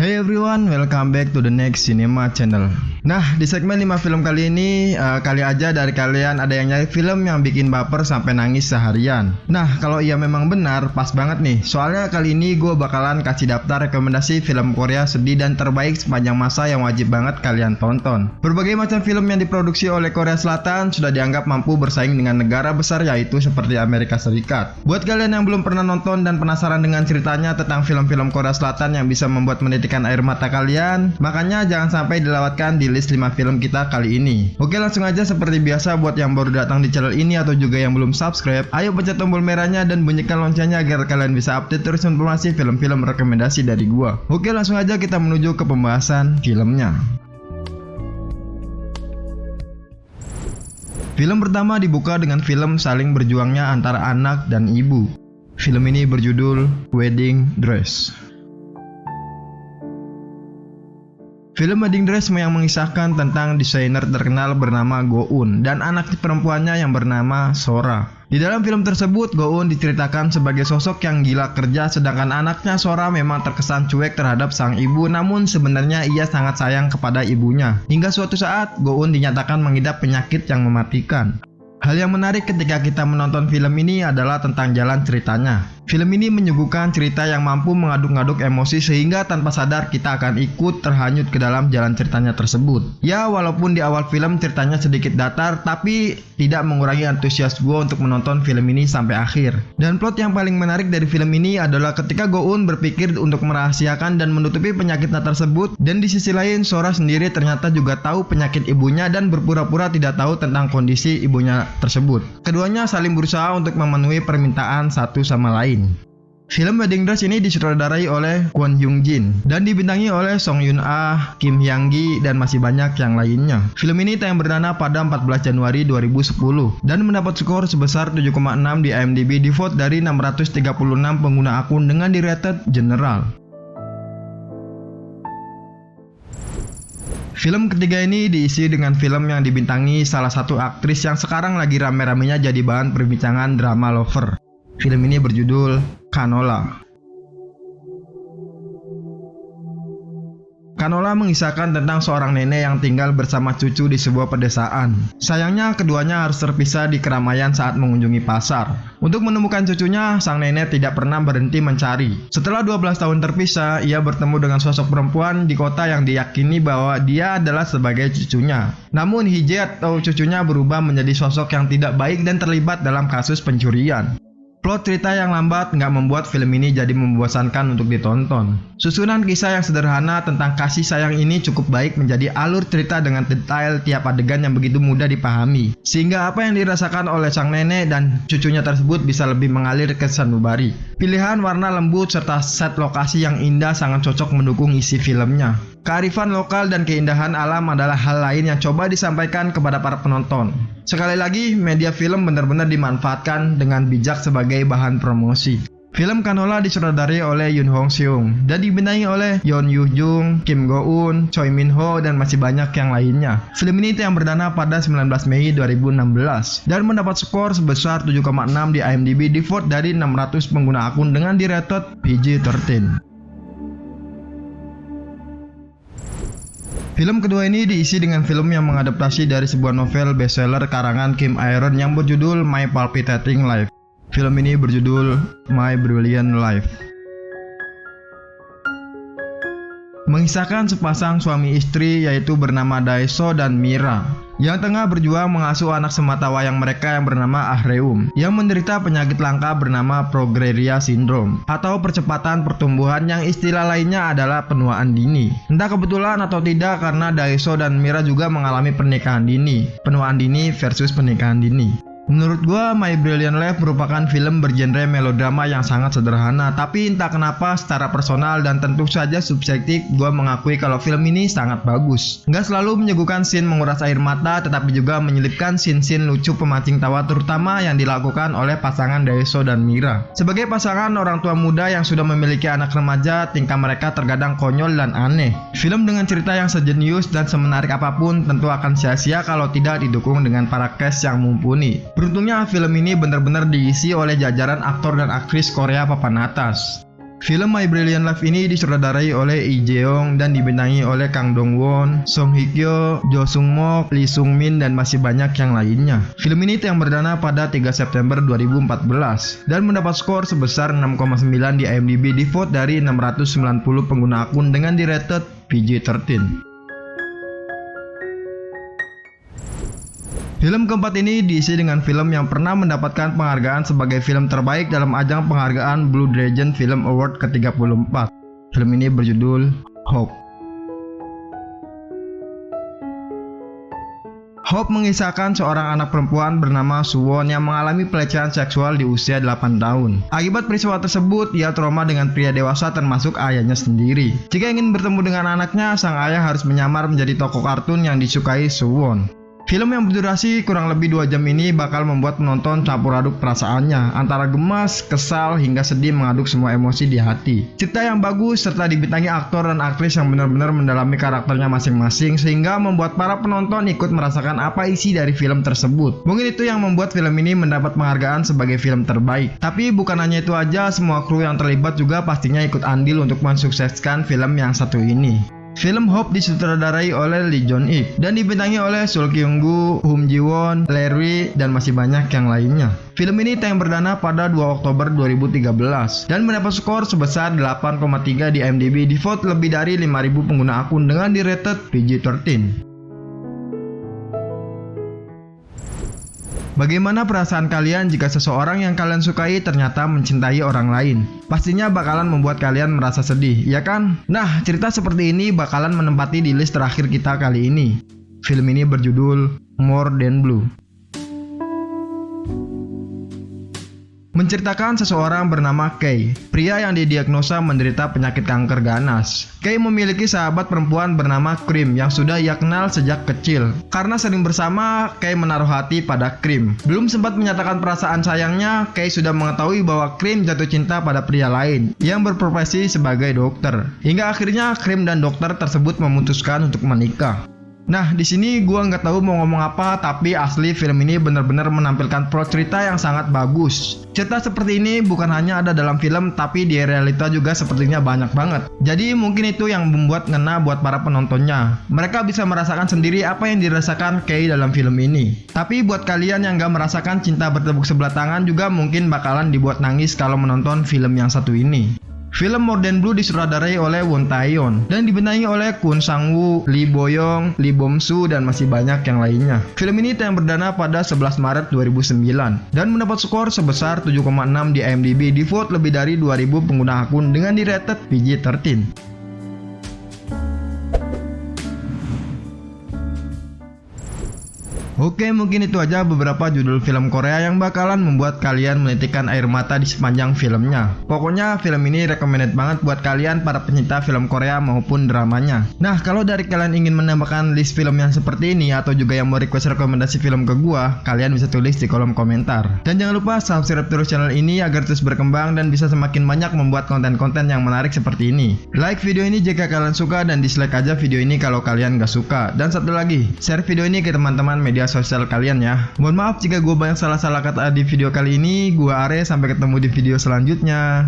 Hey everyone, welcome back to the next cinema channel. Nah, di segmen 5 film kali ini, kali aja dari kalian ada yang nyari film yang bikin baper sampai nangis seharian. Nah, kalau iya memang benar, pas banget nih. Soalnya kali ini gue bakalan kasih daftar rekomendasi film Korea sedih dan terbaik sepanjang masa yang wajib banget kalian tonton. Berbagai macam film yang diproduksi oleh Korea Selatan sudah dianggap mampu bersaing dengan negara besar yaitu seperti Amerika Serikat. Buat kalian yang belum pernah nonton dan penasaran dengan ceritanya tentang film-film Korea Selatan yang bisa membuat menitikan air mata kalian, makanya jangan sampai dilewatkan di list 5 film kita kali ini. Oke, langsung aja seperti biasa buat yang baru datang di channel ini atau juga yang belum subscribe, ayo pencet tombol merahnya dan bunyikan loncengnya agar kalian bisa update terus informasi film-film rekomendasi dari gua. Oke, langsung aja kita menuju ke pembahasan filmnya. Film pertama dibuka dengan film saling berjuangnya antara anak dan ibu. Film ini berjudul Wedding Dress. Film Wedding Dress yang mengisahkan tentang desainer terkenal bernama Go-eun dan anak perempuannya yang bernama Sora. Di dalam film tersebut, Go-eun diceritakan sebagai sosok yang gila kerja, sedangkan anaknya Sora memang terkesan cuek terhadap sang ibu, namun sebenarnya ia sangat sayang kepada ibunya. Hingga suatu saat, Go-eun dinyatakan mengidap penyakit yang mematikan. Hal yang menarik ketika kita menonton film ini adalah tentang jalan ceritanya. Film ini menyuguhkan cerita yang mampu mengaduk-ngaduk emosi sehingga tanpa sadar kita akan ikut terhanyut ke dalam jalan ceritanya tersebut. Ya, walaupun di awal film ceritanya sedikit datar, tapi tidak mengurangi antusias gue untuk menonton film ini sampai akhir. Dan plot yang paling menarik dari film ini adalah ketika Go-eun berpikir untuk merahasiakan dan menutupi penyakitnya tersebut, dan di sisi lain Sora sendiri ternyata juga tahu penyakit ibunya dan berpura-pura tidak tahu tentang kondisi ibunya tersebut. Keduanya saling berusaha untuk memenuhi permintaan satu sama lain. Film Wedding Dress ini disutradarai oleh Kwon Hyung Jin dan dibintangi oleh Song Yoon Ah, Kim Hyang Gi, dan masih banyak yang lainnya. Film ini tayang perdana pada 14 Januari 2010 dan mendapat skor sebesar 7,6 di IMDb di vote dari 636 pengguna akun dengan di rated general. Film ketiga ini diisi dengan film yang dibintangi salah satu aktris yang sekarang lagi rame-ramenya jadi bahan perbincangan drama lover. Film ini berjudul Canola. Canola mengisahkan tentang seorang nenek yang tinggal bersama cucu di sebuah pedesaan. Sayangnya keduanya harus terpisah di keramaian saat mengunjungi pasar. Untuk menemukan cucunya, sang nenek tidak pernah berhenti mencari. Setelah 12 tahun terpisah, ia bertemu dengan sosok perempuan di kota yang diyakini bahwa dia adalah sebagai cucunya. Namun Hije atau cucunya berubah menjadi sosok yang tidak baik dan terlibat dalam kasus pencurian. Plot cerita yang lambat nggak membuat film ini jadi membosankan untuk ditonton. Susunan kisah yang sederhana tentang kasih sayang ini cukup baik menjadi alur cerita dengan detail tiap adegan yang begitu mudah dipahami. Sehingga apa yang dirasakan oleh sang nenek dan cucunya tersebut bisa lebih mengalir ke sanubari. Pilihan warna lembut serta set lokasi yang indah sangat cocok mendukung isi filmnya. Kearifan lokal dan keindahan alam adalah hal lain yang coba disampaikan kepada para penonton. Sekali lagi, media film benar-benar dimanfaatkan dengan bijak sebagai bahan promosi. Film Canola disutradarai oleh Yoon Hong Seung dan dibintangi oleh Yeon Yoo Jung, Kim Go-eun, Choi Min Ho, dan masih banyak yang lainnya. Film ini yang perdana pada 19 Mei 2016 dan mendapat skor sebesar 7,6 di IMDb di vote dari 600 pengguna akun dengan di rated PG-13. Film kedua ini diisi dengan film yang mengadaptasi dari sebuah novel bestseller karangan Kim Aeron yang berjudul My Palpitating Life. Film ini berjudul My Brilliant Life. Mengisahkan sepasang suami istri yaitu bernama Dae-seo dan Mira yang tengah berjuang mengasuh anak sematawayang mereka yang bernama Ah-reum yang menderita penyakit langka bernama Progeria Syndrome atau percepatan pertumbuhan yang istilah lainnya adalah penuaan dini. Entah kebetulan atau tidak karena Dae-seo dan Mira juga mengalami pernikahan dini. Penuaan dini versus pernikahan dini. Menurut gua, My Brilliant Life merupakan film bergenre melodrama yang sangat sederhana, tapi entah kenapa secara personal dan tentu saja subjektif, gua mengakui kalau film ini sangat bagus. Nggak selalu menyuguhkan scene menguras air mata, tetapi juga menyelipkan scene-scene lucu pemancing tawa terutama yang dilakukan oleh pasangan Dae-seo dan Mira. Sebagai pasangan orang tua muda yang sudah memiliki anak remaja, tingkah mereka terkadang konyol dan aneh. Film dengan cerita yang sejenius dan semenarik apapun tentu akan sia-sia kalau tidak didukung dengan para cast yang mumpuni. Beruntungnya film ini benar-benar diisi oleh jajaran aktor dan aktris Korea papan atas. Film My Brilliant Life ini disutradarai oleh Lee Jeong dan dibintangi oleh Kang Dong Won, Song Hye Kyo, Jo Sung Mok, Lee Sung Min, dan masih banyak yang lainnya. Film ini yang berdana pada 3 September 2014 dan mendapat skor sebesar 6,9 di IMDb di vote dari 690 pengguna akun dengan di-rated PG-13. Film keempat ini diisi dengan film yang pernah mendapatkan penghargaan sebagai film terbaik dalam ajang penghargaan Blue Dragon Film Award ke-34. Film ini berjudul Hope. Hope mengisahkan seorang anak perempuan bernama Suwon yang mengalami pelecehan seksual di usia 8 tahun. Akibat peristiwa tersebut, ia trauma dengan pria dewasa termasuk ayahnya sendiri. Jika ingin bertemu dengan anaknya, sang ayah harus menyamar menjadi tokoh kartun yang disukai Suwon. Film yang berdurasi kurang lebih 2 jam ini bakal membuat penonton campur aduk perasaannya antara gemas, kesal, hingga sedih mengaduk semua emosi di hati. Cerita yang bagus serta dibintangi aktor dan aktris yang benar-benar mendalami karakternya masing-masing sehingga membuat para penonton ikut merasakan apa isi dari film tersebut. Mungkin itu yang membuat film ini mendapat penghargaan sebagai film terbaik. Tapi bukan hanya itu aja, semua kru yang terlibat juga pastinya ikut andil untuk mensukseskan film yang satu ini. Film Hope disutradarai oleh Lee Jong Ik dan dibintangi oleh Sul Kyung Gu, Hum Ji Won, Lerwi, dan masih banyak yang lainnya. Film ini tayang perdana pada 2 Oktober 2013 dan mendapat skor sebesar 8,3 di IMDb di vote lebih dari 5.000 pengguna akun dengan di-rated PG-13. Bagaimana perasaan kalian jika seseorang yang kalian sukai ternyata mencintai orang lain? Pastinya bakalan membuat kalian merasa sedih, ya kan? Nah, cerita seperti ini bakalan menempati di list terakhir kita kali ini. Film ini berjudul More Than Blue. Menceritakan seseorang bernama Kay, pria yang didiagnosa menderita penyakit kanker ganas. Kay memiliki sahabat perempuan bernama Cream yang sudah ia kenal sejak kecil. Karena sering bersama, Kay menaruh hati pada Cream. Belum sempat menyatakan perasaan sayangnya, Kay sudah mengetahui bahwa Cream jatuh cinta pada pria lain yang berprofesi sebagai dokter. Hingga akhirnya Cream dan dokter tersebut memutuskan untuk menikah. Nah, di sini gua nggak tahu mau ngomong apa, tapi asli film ini benar-benar menampilkan plot cerita yang sangat bagus. Cerita seperti ini bukan hanya ada dalam film, tapi di realita juga sepertinya banyak banget. Jadi mungkin itu yang membuat ngena buat para penontonnya. Mereka bisa merasakan sendiri apa yang dirasakan Kay dalam film ini. Tapi buat kalian yang nggak merasakan cinta bertepuk sebelah tangan juga mungkin bakalan dibuat nangis kalau menonton film yang satu ini. Film More Than Blue disutradarai oleh Won Tae-yeon dan dibintangi oleh Kwon Sang-woo, Lee Bo-young, Lee Bom-soo, dan masih banyak yang lainnya. Film ini tayang perdana pada 11 Maret 2009 dan mendapat skor sebesar 7,6 di IMDb di vote lebih dari 2.000 pengguna akun dengan di-rated PG-13. Oke, mungkin itu aja beberapa judul film Korea yang bakalan membuat kalian menitikkan air mata di sepanjang filmnya. Pokoknya film ini recommended banget buat kalian para pencinta film Korea maupun dramanya. Nah, kalau dari kalian ingin menambahkan list film yang seperti ini atau juga yang mau request rekomendasi film ke gua, kalian bisa tulis di kolom komentar. Dan jangan lupa subscribe terus channel ini agar terus berkembang dan bisa semakin banyak membuat konten-konten yang menarik seperti ini. Like video ini jika kalian suka dan dislike aja video ini kalau kalian gak suka. Dan satu lagi, share video ini ke teman-teman media sosial kalian ya. Mohon maaf jika gue banyak salah-salah kata di video kali ini. Gue Are, sampai ketemu di video selanjutnya.